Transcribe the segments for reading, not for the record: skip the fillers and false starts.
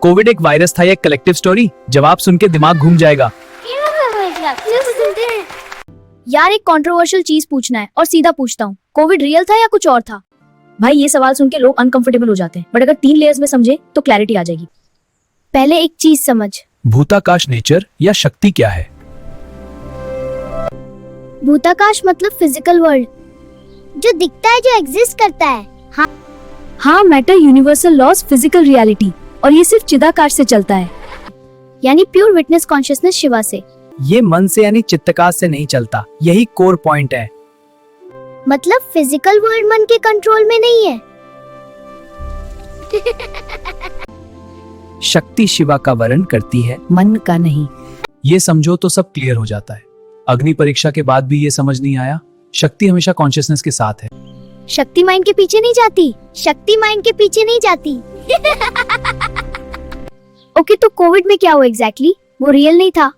Covid एक virus था या एक कलेक्टिव स्टोरी? जवाब सुन के दिमाग घूम जाएगा। यार एक कंट्रोवर्शियल चीज पूछना है और सीधा पूछता हूँ, कोविड रियल था या कुछ और था? भाई ये सवाल सुन के लोग अनकंफर्टेबल हो जाते हैं, बट अगर 3 लेयर्स में समझे तो क्लैरिटी आ जाएगी। पहले एक चीज समझ, भूताकाश नेचर या शक्ति क्या है? भूताकाश मतलब फिजिकल वर्ल्ड, जो दिखता है, जो एग्जिस्ट करता है। हाँ, matter, universal laws, physical reality, और ये सिर्फ चिदाकाश से चलता है, यानी प्योर विटनेस कॉन्शियसनेस शिवा से। ये मन से यानी चित्तकाश से नहीं चलता, यही कोर पॉइंट है। मतलब फिजिकल वर्ल्ड मन के कंट्रोल में नहीं है। शक्ति शिवा का वर्ण करती है, मन का नहीं। ये समझो तो सब क्लियर हो जाता है। अग्नि परीक्षा के बाद भी ये समझ नहीं आया? शक्ति हमेशा कॉन्शियसनेस के साथ है। शक्ति माइंड के पीछे नहीं जाती, शक्ति माइंड के पीछे नहीं जाती। ओके, तो कोविड में क्या हुआ एग्जैक्टली? वो रियल नहीं था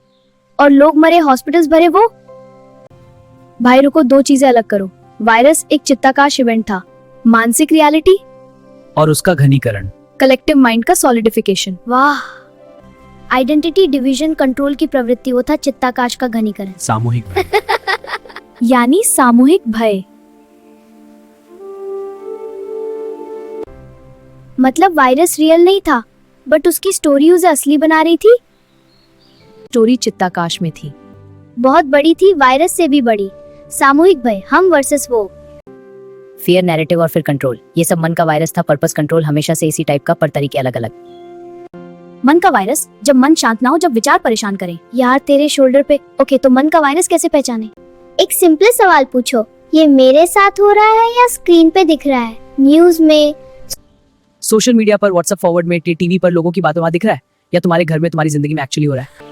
और लोग मरे, हॉस्पिटल्स भरे, वो? भाई रुको, 2 चीजें अलग करो। वायरस एक चित्ताकाश इवेंट था, मानसिक रियलिटी और उसका घनीकरण, कलेक्टिव माइंड का सॉलिडिफिकेशन। वाह, आइडेंटिटी डिवीजन कंट्रोल की प्रवृत्ति, वो था चित्ताकाश का घनीकरण। सामूहिक भय। यानी सामूहिक भय। मतलब वायरस रियल नहीं था, बट उसकी स्टोरी उसे असली बना रही थी। स्टोरी चित्ताकाश में थी, बहुत बड़ी थी, वायरस से भी बड़ी। सामूहिक भय, हम वर्सेस वो। फियर, नैरेटिव और फिर कंट्रोल, ये सब मन का वायरस था। पर्पस कंट्रोल हमेशा से इसी टाइप का, पर तरीके अलग अलग। मन का वायरस, जब मन शांत ना हो, जब विचार परेशान करें। यार तेरे शोल्डर पे। ओके, तो मन का वायरस कैसे पहचाने? एक सिंपल सवाल पूछो, ये मेरे साथ हो रहा है या स्क्रीन पे दिख रहा है? न्यूज में, सोशल मीडिया पर, व्हाट्सएप फॉरवर्ड में, टीवी पर लोगों की बातों में दिख रहा है, या तुम्हारे घर में, तुम्हारी जिंदगी में एक्चुअली हो रहा है?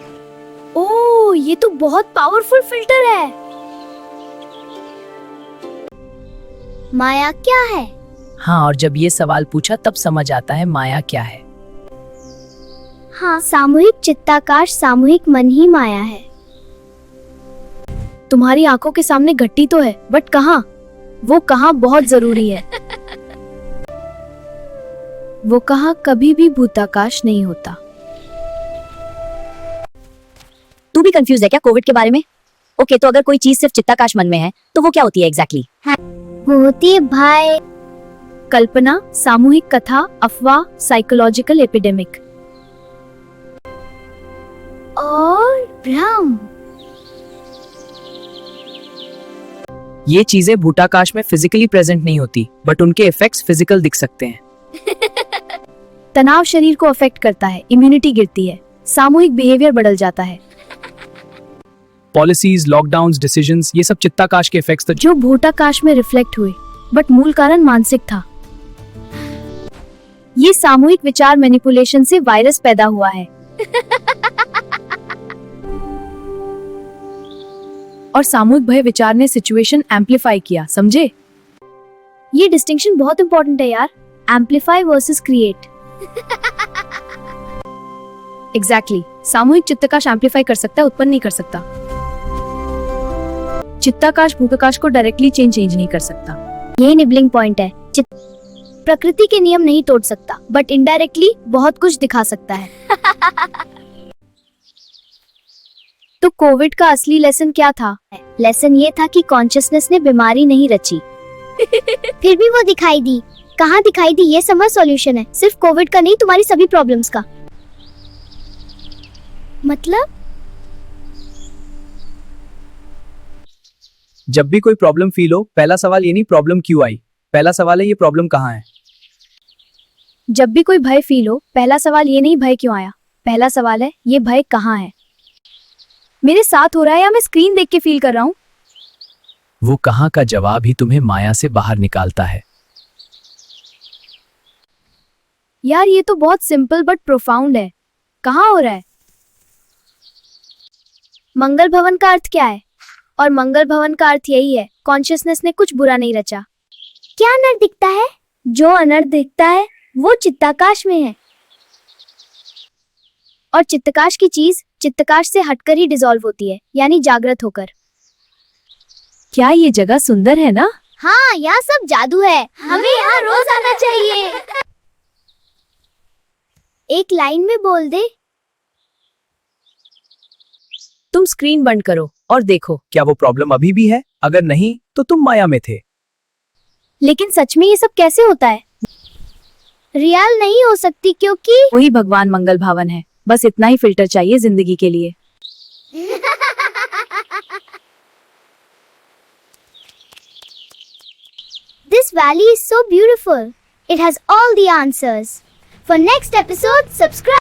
ओह, ये तो बहुत पावरफुल फिल्टर है। माया क्या है? हाँ, और जब ये सवाल पूछा तब समझ आता है माया क्या है। हाँ, सामूहिक चित्ताकाश, सामूहिक मन ही माया है। तुम्हारी आंखों के सामने घट्टी तो है, बट कहाँ? वो कहाँ बहुत जरूरी है। वो कहाँ कभी भी भूताकाश नहीं होता। तू भी कंफ्यूज है क्या कोविड के बारे में? ओके, तो अगर कोई चीज सिर्फ चित्ताकाश मन में है तो वो क्या होती है एग्जैक्टली? वो होती है भय, कल्पना, सामूहिक कथा, अफवाह, साइकोलॉजिकल एपिडेमिक और भ्रम। ये चीजें भूताकाश में फिजिकली प्रेजेंट नहीं होती, बट उनके इफेक्ट्स फिजिकल दिख सकते हैं। तनाव शरीर को अफेक्ट करता है, इम्यूनिटी गिरती है, सामूहिक बिहेवियर बदल जाता है। पॉलिसीज, लॉकडाउन्स, डिसीजंस, ये सब चित्ताकाश के इफेक्ट्स। तो जो भूताकाश में रिफ्लेक्ट हुए, बट मूल कारण मानसिक था। ये सामूहिक विचार मैनिपुलेशन से वायरस पैदा हुआ है। और सामूहिक भय विचार ने सिचुएशन एम्पलीफाई किया, समझे? ये डिस्टिंक्शन बहुत इंपॉर्टेंट है यार, एम्पलीफाई वर्सेस क्रिएट। एग्जैक्टली, सामूहिक चित्ताकाश एम्पलीफाई कर सकता है, उत्पन्न नहीं कर सकता। चित्ताकाश भूताकाश को डायरेक्टली चेंज नहीं कर सकता। यही निबलिंग पॉइंट है। प्रकृति के नियम नहीं तोड़ सकता, बट इनडायरेक्टली बहुत कुछ दिखा सकता है। तो कोविड का असली लेसन क्या था? लेसन ये था कि कॉन्शियसनेस ने बीमारी नहीं रची। फिर भी वो दिखाई दी। कहाँ दिखाई दी, ये समझ सॉल्यूशन है, सिर्फ कोविड का नहीं, तुम्हारी सभी प्रॉब्लम्स का। मतलब जब भी कोई प्रॉब्लम फील हो, पहला सवाल ये नहीं प्रॉब्लम क्यों आई, पहला सवाल है ये प्रॉब्लम कहाँ है। जब भी कोई भय फील हो, पहला सवाल ये नहीं भय क्यों आया, पहला सवाल है ये भय कहाँ है। मेरे साथ हो रहा है या मैं स्क्रीन देख के फील कर रहा हूँ? वो कहाँ का जवाब ही तुम्हें माया से बाहर निकालता है। यार ये तो बहुत सिंपल बट प्रोफाउंड है। कहाँ हो रहा है? मंगल भवन का अर्थ क्या है? और मंगल भवन का अर्थ यही है, कॉन्शियसनेस ने कुछ बुरा नहीं रचा। क्या अनर्थ दिखता है? जो अनर्थ दिखता है वो चित्ताकाश में है, और चित्तकाश की चीज चित्तकाश से हटकर ही डिसॉल्व होती है, यानी जागृत होकर। क्या ये जगह सुंदर है ना? हाँ, यहाँ सब जादू है, हमें यहाँ रोज आना चाहिए। एक लाइन में बोल दे। तुम स्क्रीन बंद करो और देखो। क्या वो प्रॉब्लम अभी भी है? अगर नहीं तो तुम माया में थे। लेकिन सच में ये सब कैसे होता है? रियल नहीं हो सकती क्योंकि वही भगवान मंगल भावन है। बस इतना ही फिल्टर चाहिए जिंदगी के लिए। This valley is so beautiful. It has all the answers. For next episode, subscribe.